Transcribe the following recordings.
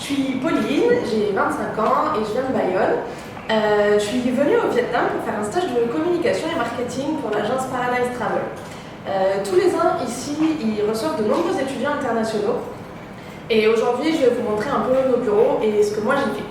Je suis Pauline, j'ai 25 ans et je viens de Bayonne. Je suis venue au Vietnam pour faire un stage de communication et marketing pour l'agence Paradise Travel. Tous les ans ici, ils reçoivent de nombreux étudiants internationaux. Et aujourd'hui, je vais vous montrer un peu nos bureaux et ce que moi j'ai fait.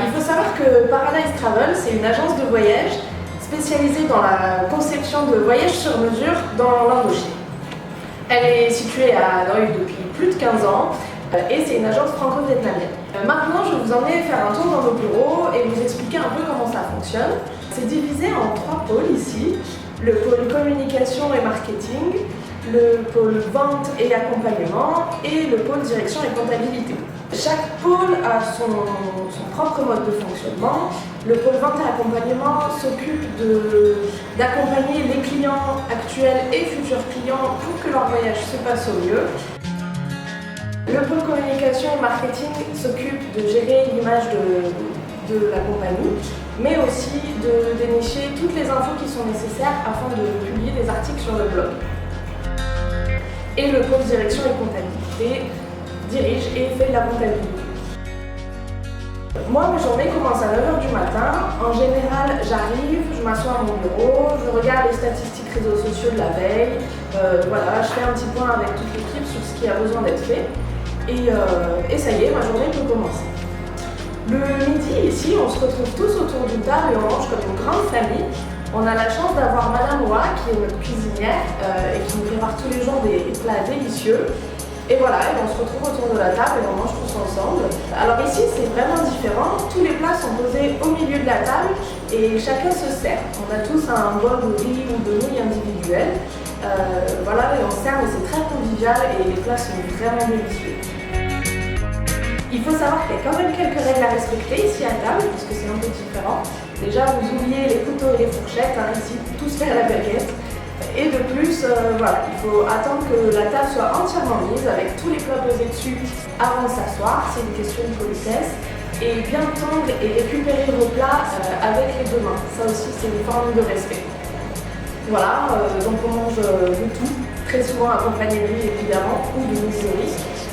Il faut savoir que Paradise Travel, c'est une agence de voyage spécialisée dans la conception de voyages sur mesure dans l'Indochine. Elle est située à Hanoï depuis plus de 15 ans et c'est une agence franco-vietnamienne. Maintenant, je vais vous emmener faire un tour dans nos bureaux et vous expliquer un peu comment ça fonctionne. C'est divisé en 3 pôles ici. Le pôle communication et marketing, le pôle vente et accompagnement et le pôle direction et comptabilité. Chaque pôle a son propre mode de fonctionnement. Le pôle vente et accompagnement s'occupe d'accompagner les clients actuels et futurs clients pour que leur voyage se passe au mieux. Le pôle communication et marketing s'occupe de gérer l'image de la compagnie, mais aussi de dénicher toutes les infos qui sont nécessaires afin de publier des articles sur le blog. Et le pôle direction et comptabilité dirige et fait de la comptabilité. Moi, mes journées commencent à 9h du matin. En général, j'arrive, je m'assois à mon bureau, je regarde les statistiques réseaux sociaux de la veille. Voilà, je fais un petit point avec toute l'équipe sur ce qui a besoin d'être fait. Et ça y est, ma journée peut commencer. Le midi, ici, on se retrouve tous autour d'une table et on mange comme une grande famille. On a la chance d'avoir Madame Hoa, qui est notre cuisinière et qui nous prépare tous les jours des plats délicieux. Et voilà, et on se retrouve autour de la table et on mange tous ensemble. Alors ici, c'est vraiment différent. Tous les plats sont posés au milieu de la table et chacun se sert. On a tous un bol de riz ou de nouilles individuelles. Voilà, et on sert, mais c'est très convivial et les plats sont vraiment délicieux. Il faut savoir qu'il y a quand même quelques règles à respecter ici à table, parce que c'est un peu différent. Déjà, vous oubliez les couteaux et les fourchettes, ici, tout se fait à la baguette. Et de plus, voilà, il faut attendre que la table soit entièrement mise, avec tous les plats posés dessus avant de s'asseoir, c'est une question de politesse. Et bien tendre et récupérer vos plats avec les 2 mains. Ça aussi, c'est une forme de respect. Voilà, donc on mange de tout, très souvent accompagné de riz évidemment, ou de muesli.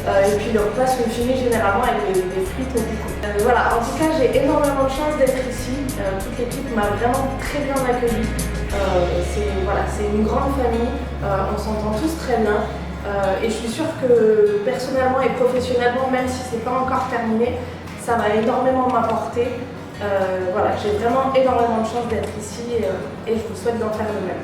Et puis le repas se finit généralement avec des frites au goût. Voilà, en tout cas j'ai énormément de chance d'être ici. Toute l'équipe m'a vraiment très bien accueillie. C'est une grande famille, on s'entend tous très bien. Et je suis sûre que personnellement et professionnellement, même si c'est pas encore terminé, ça va énormément m'apporter. Voilà, j'ai vraiment énormément de chance d'être ici et je vous souhaite d'en faire de même.